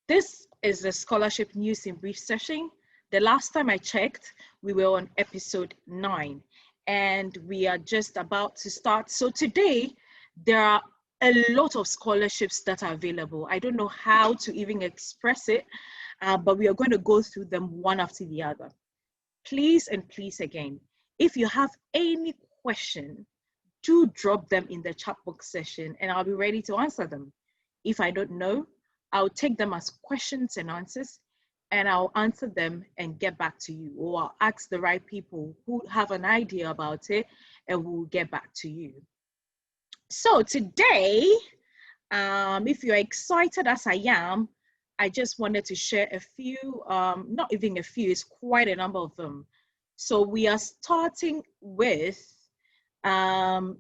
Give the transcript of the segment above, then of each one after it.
This is the Scholarship News in Brief session. The last time I checked, we were on episode 9 and we are just about to start. So today, there are a lot of scholarships that are available. I don't know how to even express it, but we are going to go through them one after the other. Please and please again, if you have any question, do drop them in the chat box session and I'll be ready to answer them. If I don't know, I'll take them as questions and answers and I'll answer them and get back to you, or I'll ask the right people who have an idea about it and we'll get back to you. So today, if you're excited as I am, I just wanted to share a few, not even a few, it's quite a number of them. So we are starting with 10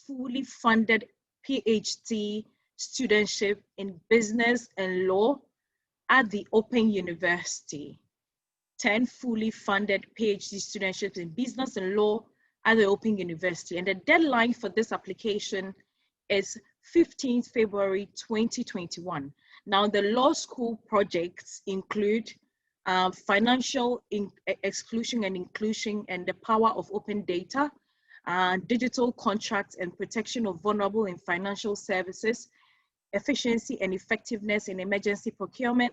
fully funded PhD studentship in business and law at the Open University. 10 fully funded PhD studentships in business and law at the Open University. And the deadline for this application is 15th February 2021. Now, the law school projects include financial exclusion and inclusion and the power of open data, digital contracts and protection of vulnerable in financial services, efficiency and effectiveness in emergency procurement,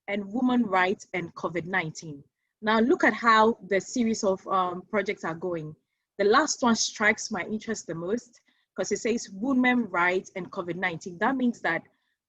and women rights and COVID-19. Now look at how the series of projects are going. The last one strikes my interest the most because it says women rights and COVID-19. That means that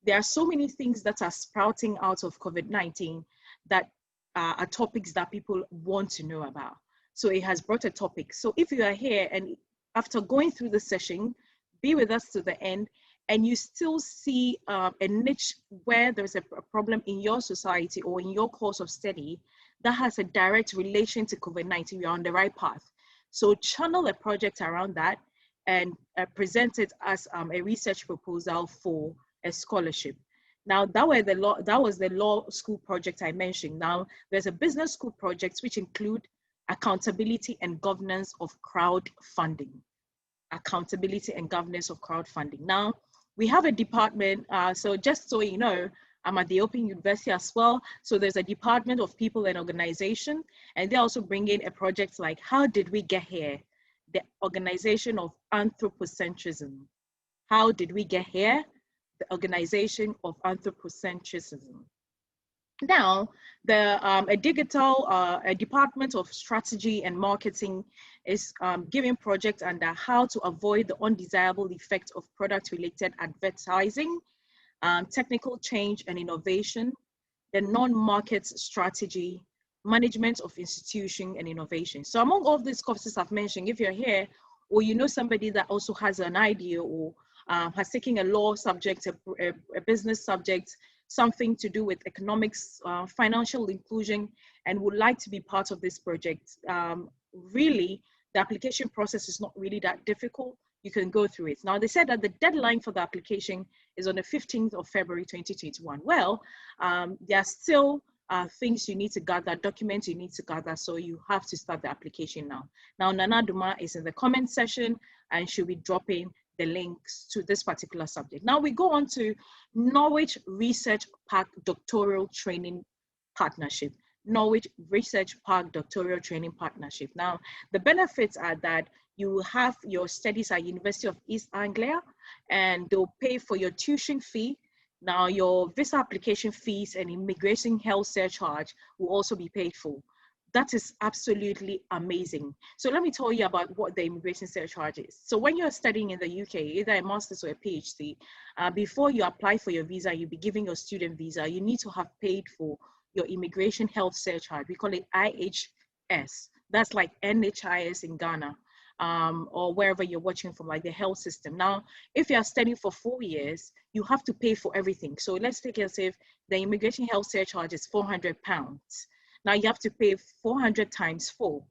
there are so many things that are sprouting out of COVID-19 that are topics that people want to know about. So it has brought a topic. So if you are here and after going through the session, be with us to the end, and you still see a niche where there's a problem in your society or in your course of study that has a direct relation to COVID-19, you're on the right path. So channel a project around that and present it as a research proposal for a scholarship. Now that was the law school project I mentioned. Now there's a business school project which include accountability and governance of crowdfunding. Accountability and governance of crowdfunding. Now we have a department, so just so you know, I'm at the Open University as well. So there's a department of people and organization, and they also bring in a project like, how did we get here? The organization of anthropocentrism. How did we get here? The organization of anthropocentrism. Now, a department of strategy and marketing is giving projects under how to avoid the undesirable effects of product-related advertising, technical change and innovation, the non-market strategy, management of institution and innovation. So among all these courses I've mentioned, if you're here or you know somebody that also has an idea or has taken a law subject, a business subject, something to do with economics, financial inclusion, and would like to be part of this project, really, the application process is not really that difficult. You can go through it. Now, they said that the deadline for the application is on the 15th of February, 2021. Well, there are still things you need to gather, documents you need to gather, so you have to start the application now. Now, Nana Duma is in the comment section and she'll be dropping the links to this particular subject. Now we go on to Norwich Research Park Doctoral Training Partnership. Norwich Research Park Doctoral Training Partnership. Now, the benefits are that you have your studies at University of East Anglia and they'll pay for your tuition fee. Now, your visa application fees and immigration health surcharge will also be paid for. That is absolutely amazing. So let me tell you about what the immigration surcharge is. So when you're studying in the UK, either a master's or a PhD, before you apply for your visa, you'll be giving your student visa, you need to have paid for your immigration health surcharge. We call it IHS. That's like NHIS in Ghana, or wherever you're watching from, like the health system. Now, if you're studying for 4 years, you have to pay for everything. So let's take it as if the immigration health surcharge is £400. Now you have to pay 400 times 4,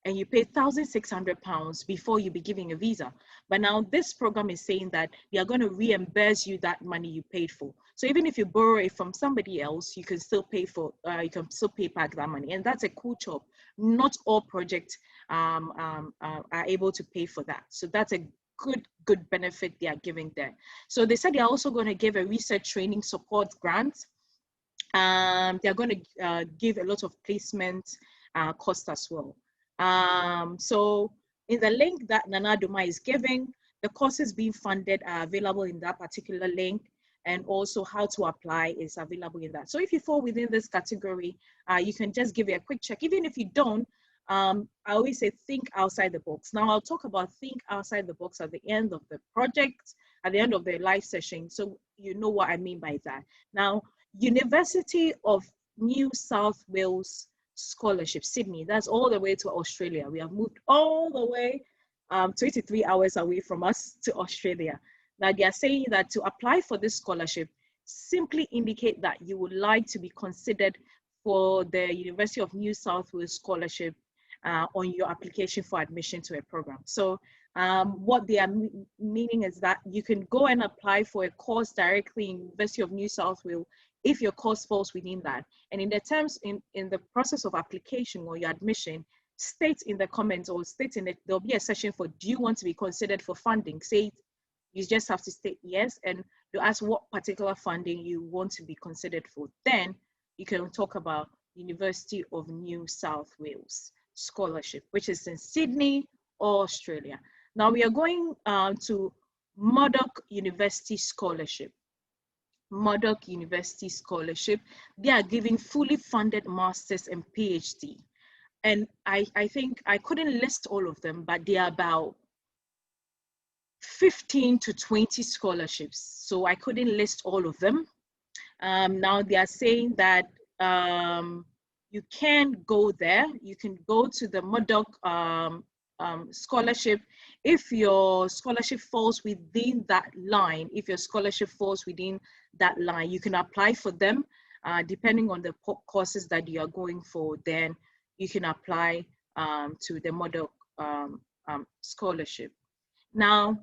and you pay £1,600 before you be giving a visa. But now this program is saying that they are going to reimburse you that money you paid for. So even if you borrow it from somebody else, you can still pay for, you can still pay back that money, and that's a cool job. Not all projects are able to pay for that. So that's a good benefit they are giving there. So they said they are also going to give a research training support grant. They are going to give a lot of placement cost as well. So in the link that Nana Duma is giving, the courses being funded are available in that particular link, and also how to apply is available in that. So if you fall within this category, you can just give it a quick check. Even if you don't, I always say think outside the box. Now I'll talk about think outside the box at the end of the project, at the end of the live session, so you know what I mean by that. Now, University of New South Wales Scholarship, Sydney, that's all the way to Australia. We have moved all the way 23 hours away from us to Australia. Now they are saying that to apply for this scholarship, simply indicate that you would like to be considered for the University of New South Wales Scholarship on your application for admission to a program. So what they are meaning is that you can go and apply for a course directly in University of New South Wales if your course falls within that. And in the terms, in the process of application or your admission, state in the comments or state in it, there'll be a section for, do you want to be considered for funding? Say, you just have to state yes, and you ask what particular funding you want to be considered for. Then you can talk about University of New South Wales Scholarship, which is in Sydney, Australia. Now we are going to MURDOCH University Scholarship. MURDOCH University Scholarship. They are giving fully funded masters and PhD. And I think I couldn't list all of them, but they are about 15 to 20 scholarships. So I couldn't list all of them. Now they are saying that you can go there. You can go to the MURDOCH scholarship. If your scholarship falls within that line, you can apply for them. Depending on the courses that you are going for, then you can apply to the MURDOCH scholarship. Now,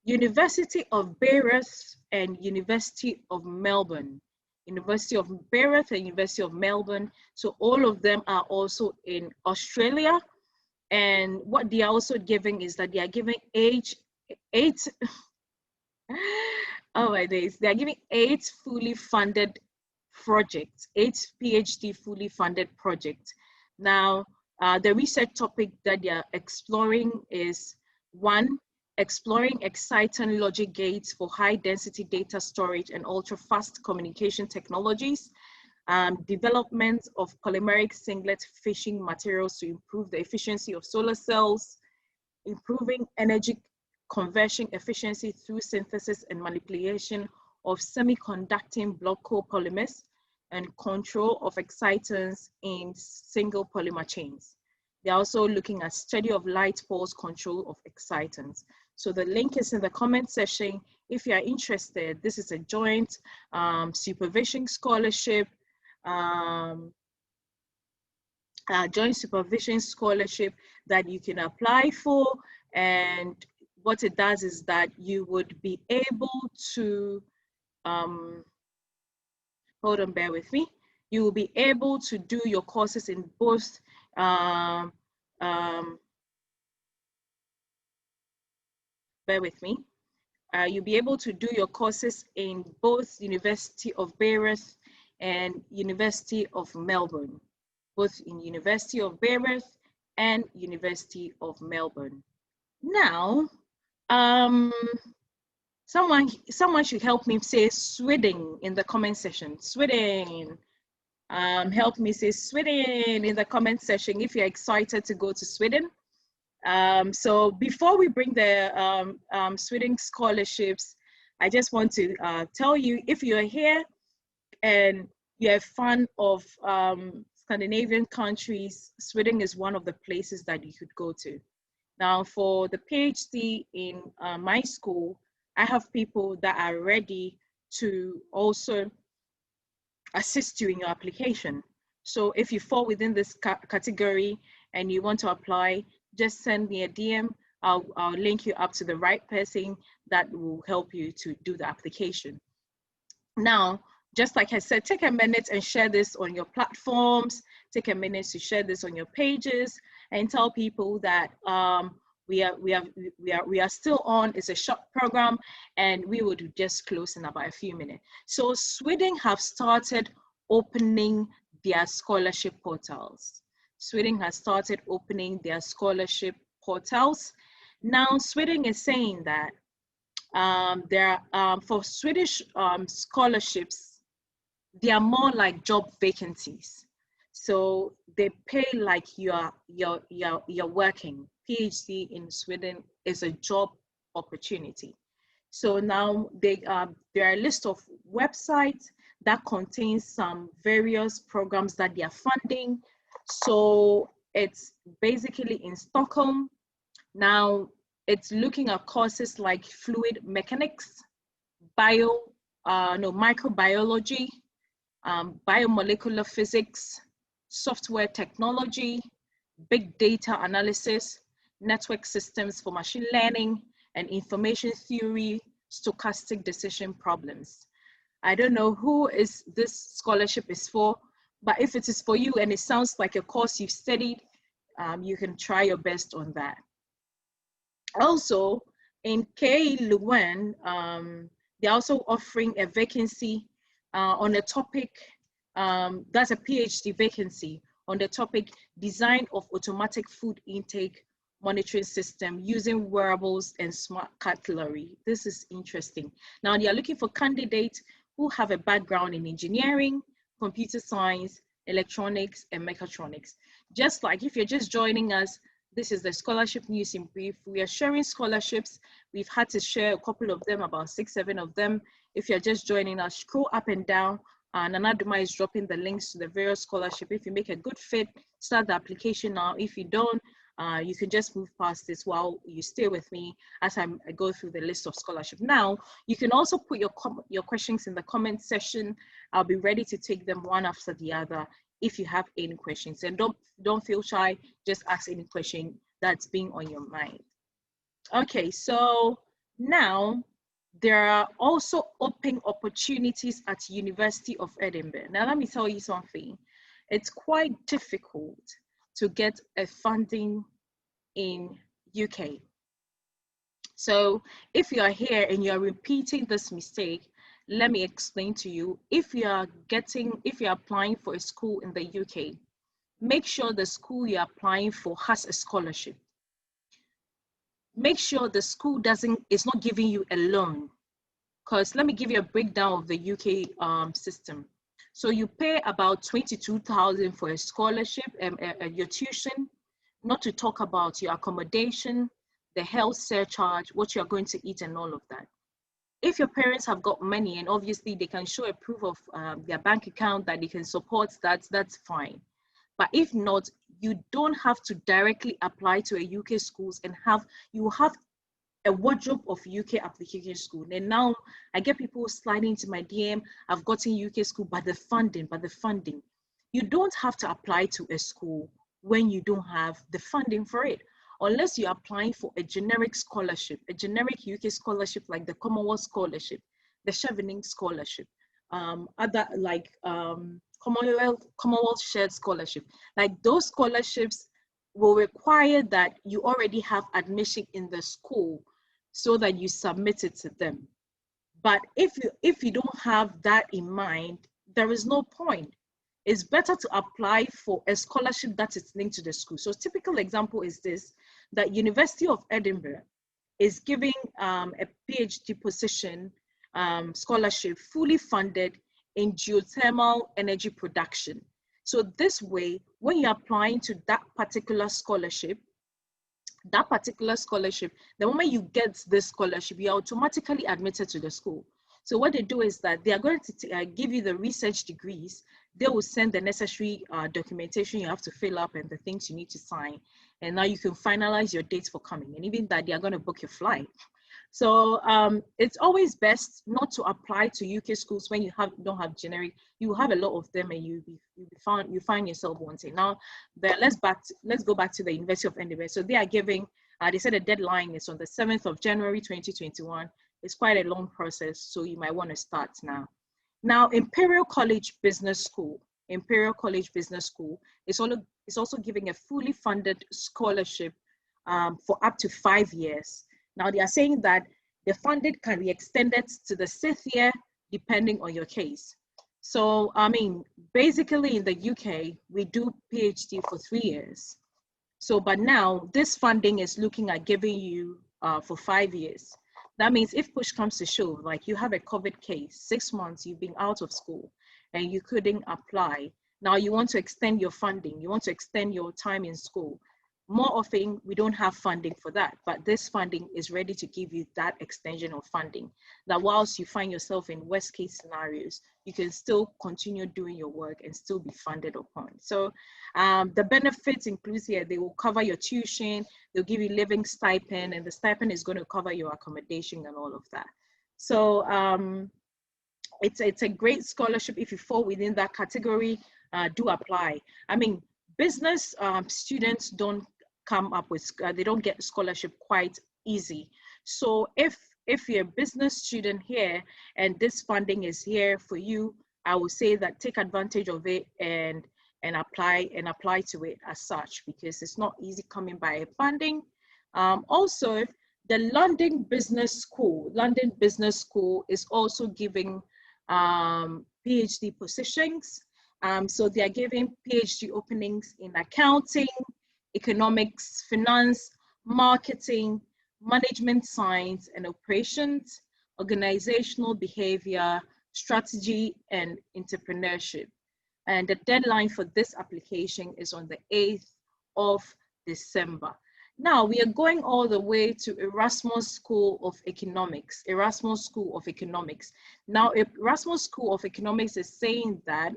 University of BAYREUTH and University of Melbourne. University of BAYREUTH and University of Melbourne. So all of them are also in Australia. And what they are also giving is that they are giving oh my days, they are giving 8 fully funded projects, 8 PhD fully funded projects. Now, the research topic that they are exploring is 1, exploring Exciton logic gates for high density data storage and ultra-fast communication technologies, development of polymeric singlet fission materials to improve the efficiency of solar cells, improving energy conversion efficiency through synthesis and manipulation of semiconducting block copolymers, and control of excitons in single polymer chains. They're also looking at study of light pulse control of excitons. So the link is in the comment section. If you are interested, this is a joint supervision scholarship, joint supervision scholarship that you can apply for. And what it does is that you would be able to, hold on, bear with me. You will be able to do your courses in both, bear with me. You'll be able to do your courses in both University of BAYREUTH and University of Melbourne, both in University of BAYREUTH and University of Melbourne. Now, someone should help me say Sweden in the comment section. Sweden. Help me say Sweden in the comment section if you're excited to go to Sweden. So before we bring the Sweden scholarships, I just want to tell you, if you're here and you're a fan of Scandinavian countries, Sweden is one of the places that you could go to. Now, for the PhD in my school, I have people that are ready to also assist you in your application. So if you fall within this category and you want to apply, just send me a DM. I'll link you up to the right person that will help you to do the application. Now, just like I said, take a minute and share this on your platforms. Take a minute to share this on your pages and tell people that We are still on. It's a short program, and we will just close in about a few minutes. So Sweden have started opening their scholarship portals. Sweden has started opening their scholarship portals. Now Sweden is saying that for Swedish scholarships, they are more like job vacancies. So they pay like you're working. PhD in Sweden is a job opportunity. So now there are a list of websites that contains some various programs that they are funding. So it's basically in Stockholm. Now it's looking at courses like fluid mechanics, microbiology, biomolecular physics, software technology, big data analysis, network systems for machine learning, and information theory, stochastic decision problems. I don't know who this scholarship is for, but if it is for you and it sounds like a course you've studied, you can try your best on that. Also, in KU Leuven, they're also offering a vacancy on a topic, that's a PhD vacancy on the topic design of automatic food intake monitoring system using wearables and smart cutlery. This is interesting. Now they are looking for candidates who have a background in engineering, computer science, electronics, and mechatronics. Just like if you're just joining us, this is the scholarship news in brief. We are sharing scholarships. We've had to share a couple of them, about 6, 7 of them. If you're just joining us, scroll up and down. Nana Duma is dropping the links to the various scholarship. If you make a good fit, start the application now. If you don't, you can just move past this while you stay with me as I go through the list of scholarship. Now, you can also put your questions in the comment section. I'll be ready to take them one after the other if you have any questions. And don't feel shy, just ask any question that's being on your mind. Okay, so now there are also open opportunities at University of Edinburgh. Now let me tell you something. It's quite difficult to get a funding in UK. So if you are here and you're repeating this mistake, let me explain to you. If you're applying for a school in the UK, make sure the school you're applying for has a scholarship. Make sure the school is not giving you a loan. Because let me give you a breakdown of the UK system. So you pay about 22,000 for a scholarship, your tuition, not to talk about your accommodation, the health surcharge, what you're going to eat and all of that. If your parents have got money and obviously they can show a proof of their bank account that they can support that, that's fine. But if not, you don't have to directly apply to a UK schools and you have a wardrobe of UK application school. And now I get people sliding into my DM, I've gotten UK school, but the funding. You don't have to apply to a school when you don't have the funding for it, unless you're applying for a generic scholarship, a generic UK scholarship like the Commonwealth Scholarship, the Chevening Scholarship, Commonwealth Shared Scholarship. Like those scholarships will require that you already have admission in the school so that you submit it to them. But if you don't have that in mind, there is no point. It's better to apply for a scholarship that is linked to the school. So typical example is this, that University of Edinburgh is giving a PhD position scholarship fully funded in geothermal energy production. So this way, when you're applying to that particular scholarship, the moment you get this scholarship, you're automatically admitted to the school. So what they do is that they are going to give you the research degrees. They will send the necessary documentation you have to fill up and the things you need to sign. And now you can finalize your dates for coming. And even that, they are going to book your flight. So it's always best not to apply to UK schools when you don't have generic. You have a lot of them, and you find yourself wanting. Now, let's go back to the University of Edinburgh. So they are giving. They said the deadline is on the 7th of January 2021. It's quite a long process, so you might want to start now. Now, Imperial College Business School is also giving a fully funded scholarship for up to 5 years. Now they are saying that the funding can be extended to the 6th year, depending on your case. So, I mean, basically in the UK, we do PhD for 3 years. So, but now this funding is looking at giving you for 5 years. That means if push comes to shove, like you have a COVID case, 6 months, you've been out of school and you couldn't apply. Now you want to extend your funding, you want to extend your time in school. More often, we don't have funding for that, but this funding is ready to give you that extension of funding. That whilst you find yourself in worst case scenarios, you can still continue doing your work and still be funded upon. So the benefits includes here, they will cover your tuition, they'll give you living stipend, and the stipend is going to cover your accommodation and all of that. So it's a great scholarship. If you fall within that category, do apply. I mean, business students don't come up with, they don't get scholarship quite easy. So if you're a business student here and this funding is here for you, I would say that take advantage of it and apply to it as such, because it's not easy coming by funding. Also, the London Business School is also giving PhD positions. So they are giving PhD openings in accounting, economics, finance, marketing, management science and operations, organizational behavior, strategy, and entrepreneurship. And the deadline for this application is on the 8th of December. Now we are going all the way to Erasmus School of Economics. Erasmus School of Economics. Now Erasmus School of Economics is saying that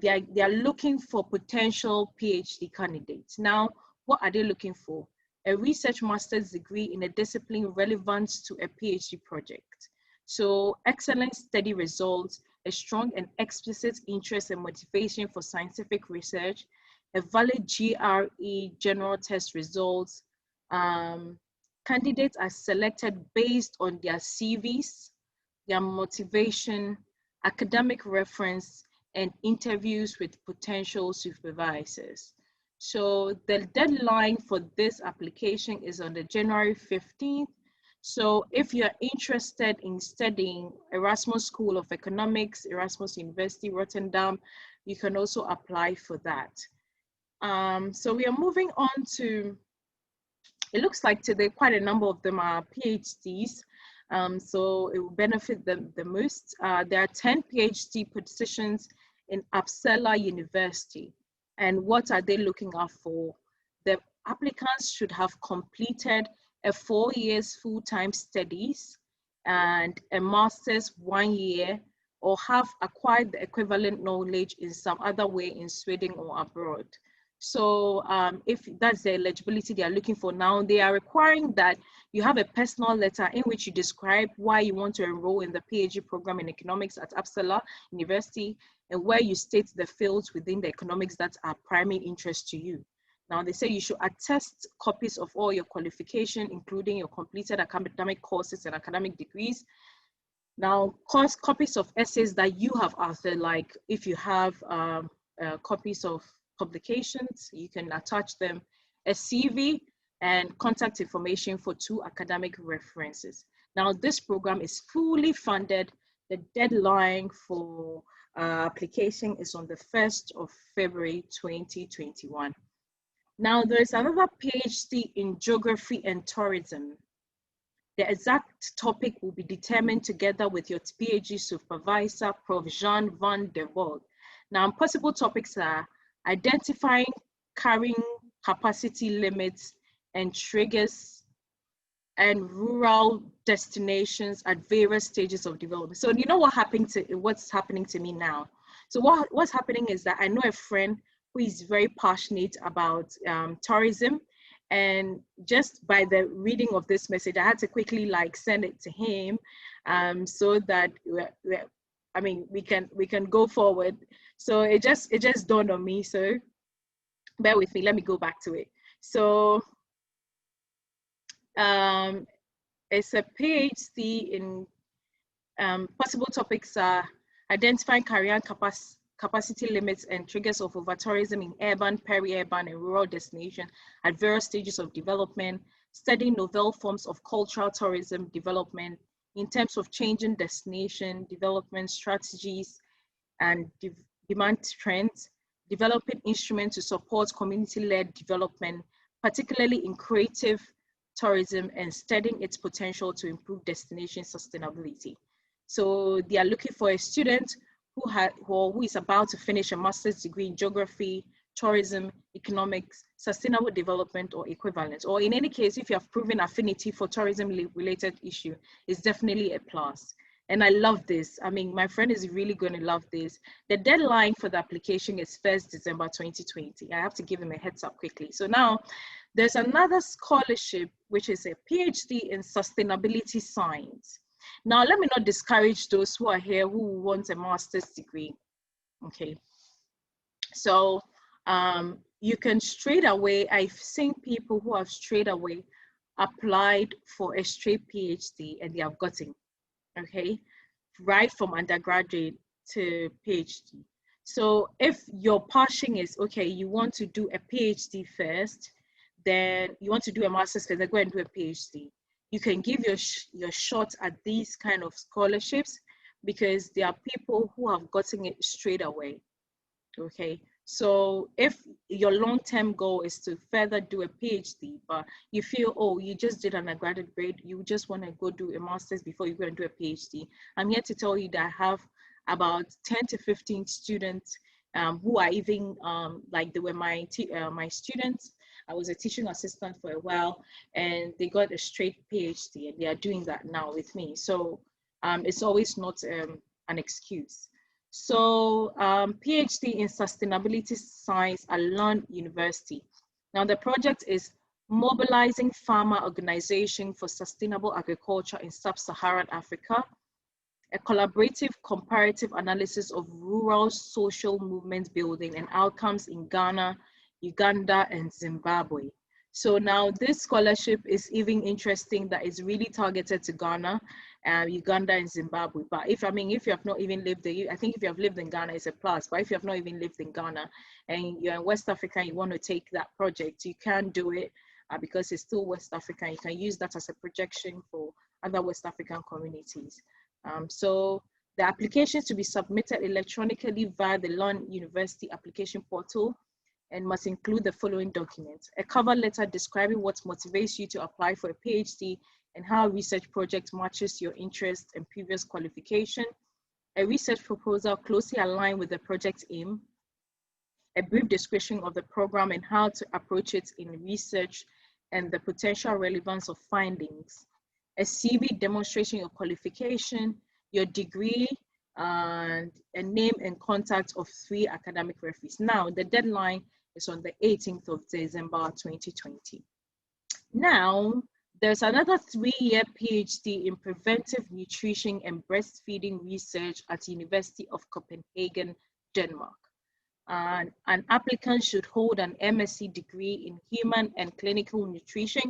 they are looking for potential PhD candidates. Now, what are they looking for? A research master's degree in a discipline relevant to a PhD project. So excellent study results, a strong and explicit interest and motivation for scientific research, a valid GRE general test results. Candidates are selected based on their CVs, their motivation, academic reference, and interviews with potential supervisors. So the deadline for this application is on the January 15th. So if you're interested in studying Erasmus School of Economics, Erasmus University, Rotterdam, you can also apply for that. So we are moving on to, it looks like today quite a number of them are PhDs. So it will benefit them the most. There are 10 PhD positions in Uppsala University. And what are they looking out for? The applicants should have completed a 4 years full-time studies and a master's 1 year, or have acquired the equivalent knowledge in some other way in Sweden or abroad. So if that's the eligibility they are looking for now, they are requiring that you have a personal letter in which you describe why you want to enroll in the PhD program in economics at Uppsala University, and where you state the fields within the economics that are primary interest to you. Now they say you should attest copies of all your qualification, including your completed academic courses and academic degrees. Now, copies of essays that you have authored, like if you have copies of publications, you can attach them, a CV, and contact information for 2 academic references. Now, this program is fully funded. The deadline for application is on the 1st of February 2021. Now, there is another PhD in geography and tourism. The exact topic will be determined together with your PhD supervisor, Prof. Jean van der Wald. Now, possible topics are identifying carrying capacity limits and triggers and rural destinations at various stages of development. So you know what's happening to me now? So what's happening is that I know a friend who is very passionate about tourism, and just by the reading of this message, I had to quickly send it to him, so that we can go forward. So it just dawned on me. So bear with me. Let me go back to it. So it's a PhD in possible topics are identifying carrying capacity limits and triggers of over-tourism in urban, peri-urban, and rural destinations at various stages of development, studying novel forms of cultural tourism development in terms of changing destination development strategies and demand trends, developing instruments to support community-led development, particularly in creative tourism, and studying its potential to improve destination sustainability. So they are looking for a student who is about to finish a master's degree in geography, tourism, economics, sustainable development, or equivalent. Or in any case, if you have proven affinity for tourism-related issue, it's definitely a plus. And I love this. I mean, my friend is really going to love this. The deadline for the application is 1st December 2020. I have to give him a heads up quickly. So now there's another scholarship, which is a PhD in sustainability science. Now, let me not discourage those who are here who want a master's degree. Okay. So you can straight away, I've seen people who have straight away applied for a straight PhD and they have gotten. Okay, right from undergraduate to PhD. So if your passion is, okay, you want to do a PhD first, then you want to do a master's first, then go and do a PhD. You can give your shot at these kind of scholarships because there are people who have gotten it straight away. Okay, so if your long-term goal is to further do a PhD, but you feel, oh, you just did an undergraduate grade, you just want to go do a master's before you go and do a PhD, I'm here to tell you that I have about 10 to 15 students who are even like they were my students. I was a teaching assistant for a while and they got a straight PhD and they are doing that now with me. So it's always not an excuse. So PhD in Sustainability Science at Lund University. Now the project is mobilizing farmer organization for sustainable agriculture in sub-Saharan Africa, a collaborative comparative analysis of rural social movement building and outcomes in Ghana, Uganda, and Zimbabwe. So now this scholarship is even interesting that it's really targeted to Ghana, Uganda, and Zimbabwe. But if you have not even lived there, I think if you have lived in Ghana, it's a plus. But if you have not even lived in Ghana and you're in West Africa and you want to take that project, you can do it because it's still West Africa. You can use that as a projection for other West African communities. So the applications to be submitted electronically via the Lund University application portal and must include the following documents: a cover letter describing what motivates you to apply for a PhD and how a research project matches your interest and previous qualification, a research proposal closely aligned with the project aim, a brief description of the program and how to approach it in research and the potential relevance of findings, a CV demonstrating your qualification, your degree, and a name and contact of 3 academic referees. Now, the deadline is on the 18th of December 2020. Now, there's another 3-year PhD in preventive nutrition and breastfeeding research at the University of Copenhagen, Denmark. And an applicant should hold an MSc degree in human and clinical nutrition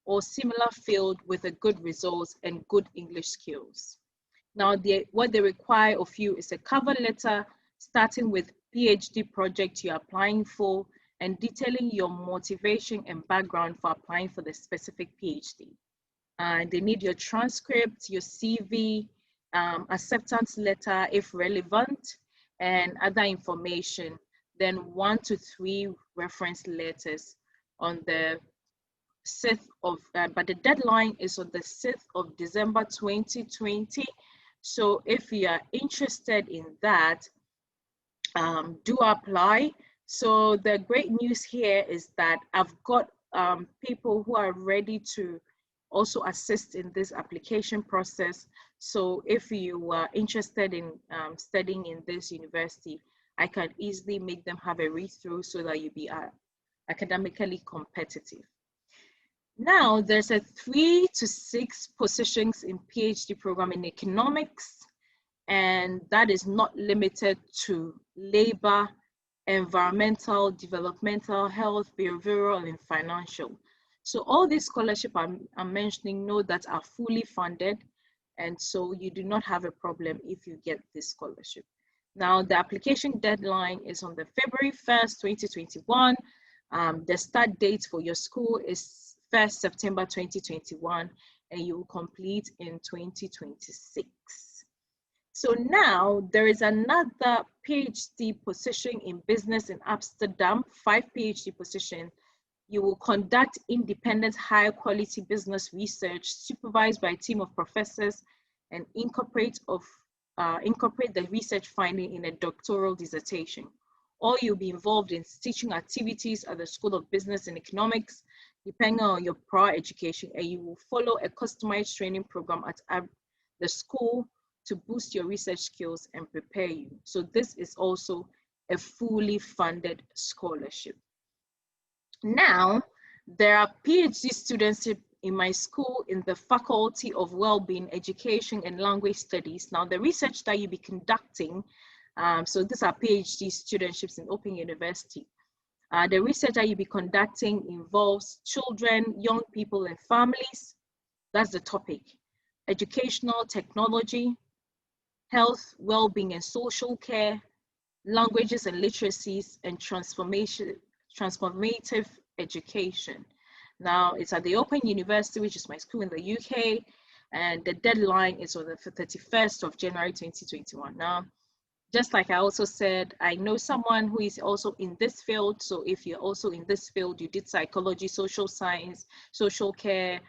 or similar field with a good results and good English skills. Now, what they require of you is a cover letter starting with PhD project you're applying for and detailing your motivation and background for applying for the specific PhD. And they need your transcript, your CV, acceptance letter if relevant, and other information, then 1 to 3 reference letters on the 6th of, but the deadline is on the 6th of December 2020. So if you are interested in that, do apply. So the great news here is that I've got people who are ready to also assist in this application process. So if you are interested in studying in this university, I can easily make them have a read through so that you be academically competitive. Now, there's a 3 to 6 positions in PhD program in economics, and that is not limited to labor, environmental, developmental, health, behavioral, and financial. So all these scholarships I'm mentioning, know that are fully funded, and so you do not have a problem if you get this scholarship. Now, the application deadline is on the February 1st, 2021. The start date for your school is 1st September 2021, and you will complete in 2026. So now there is another PhD position in business in Amsterdam, 5 PhD position. You will conduct independent, high quality business research supervised by a team of professors and incorporate the research finding in a doctoral dissertation. Or you'll be involved in teaching activities at the School of Business and Economics, depending on your prior education, and you will follow a customized training program at the school to boost your research skills and prepare you. So this is also a fully funded scholarship. Now, there are PhD students in my school in the Faculty of Wellbeing, Education and Language Studies. Now, the research that you'll be conducting, so these are PhD studentships in Open University. The research that you'll be conducting involves children, young people and families. That's the topic. Educational technology, health, well-being and social care, languages and literacies, and transformative education. Now, it's at the Open University, which is my school in the UK, and the deadline is on the 31st of January 2021. Now, just like I also said, I know someone who is also in this field. So if you're also in this field, you did psychology, social science, social care,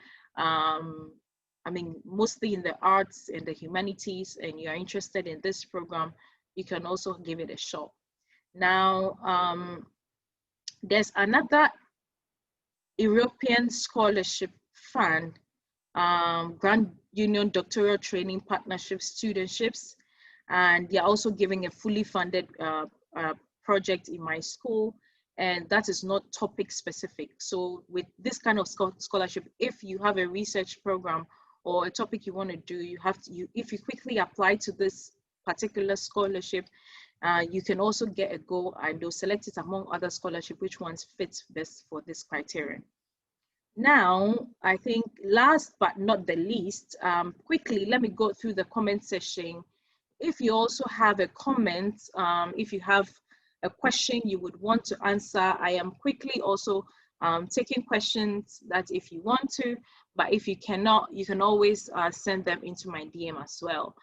I mean, mostly in the arts and the humanities, and you're interested in this program, you can also give it a shot. Now, there's another European Scholarship Fund, Grand Union Doctoral Training Partnership Studentships, and they're also giving a fully funded project in my school, and that is not topic specific. So with this kind of scholarship, if you have a research program or a topic you want to do, you have to, if you quickly apply to this particular scholarship, you can also get a go, and they'll select it among other scholarship, which ones fits best for this criterion. Now, I think last but not the least, quickly, let me go through the comment section. If you also have a comment, if you have a question you would want to answer, I am quickly also taking questions that if you want to, but if you cannot, you can always send them into my DM as well.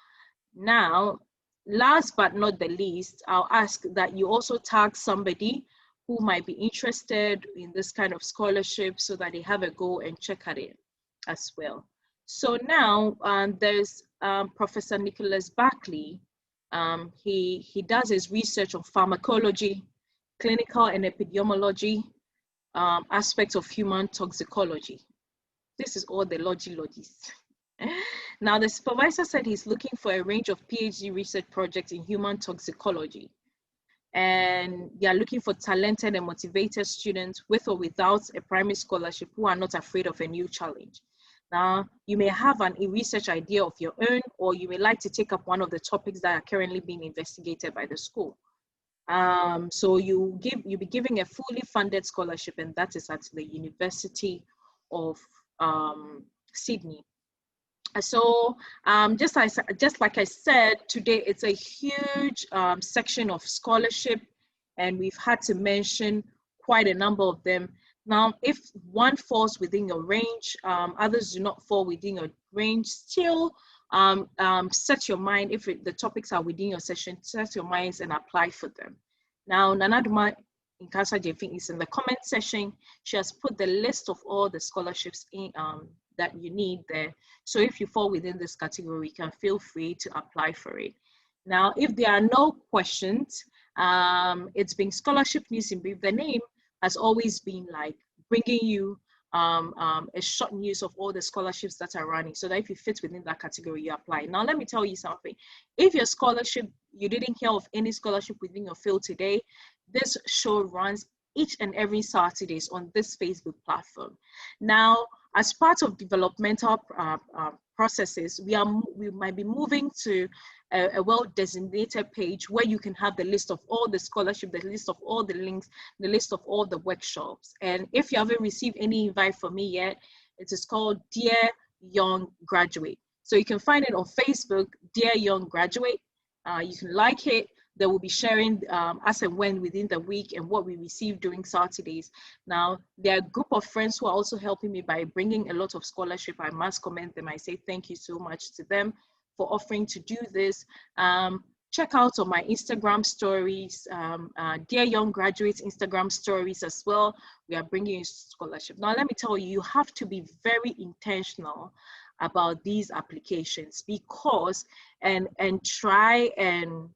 Now, last but not the least, I'll ask that you also tag somebody who might be interested in this kind of scholarship so that they have a go and check at it as well. So now there's Professor Nicholas Barkley. He does his research on pharmacology, clinical and epidemiology, aspects of human toxicology. This is all the logis. Now, the supervisor said he's looking for a range of PhD research projects in human toxicology. And they are looking for talented and motivated students with or without a primary scholarship who are not afraid of a new challenge. Now, you may have a research idea of your own, or you may like to take up one of the topics that are currently being investigated by the school. So you'll be giving a fully funded scholarship, and that is at the University of Sydney. So just like I said, today it's a huge section of scholarship, and we've had to mention quite a number of them. Now, if one falls within your range, others do not fall within your range, still set your mind, if the topics are within your session, set your minds and apply for them. Now, Nanaduma Nkasa Jefin is in the comment section. She has put the list of all the scholarships in that you need there. So if you fall within this category, you can feel free to apply for it. Now, if there are no questions, it's been Scholarship News in Brief. The name has always been like bringing you a short news of all the scholarships that are running, so that if you fit within that category, you apply. Now, let me tell you something. If your scholarship, you didn't hear of any scholarship within your field today, this show runs each and every Saturdays on this Facebook platform. Now, as part of developmental processes, we might be moving to a well-designated page where you can have the list of all the scholarship, the list of all the links, the list of all the workshops. And if you haven't received any invite from me yet, it is called Dear Young Graduate. So you can find it on Facebook, Dear Young Graduate. You can like it, They will be sharing as and when within the week and what we receive during Saturdays. Now, there are a group of friends who are also helping me by bringing a lot of scholarship. I must commend them. I say thank you so much to them for offering to do this. Check out on my Instagram stories, Dear Young Graduates Instagram stories as well. We are bringing you scholarship. Now, let me tell you, you have to be very intentional about these applications, because and try and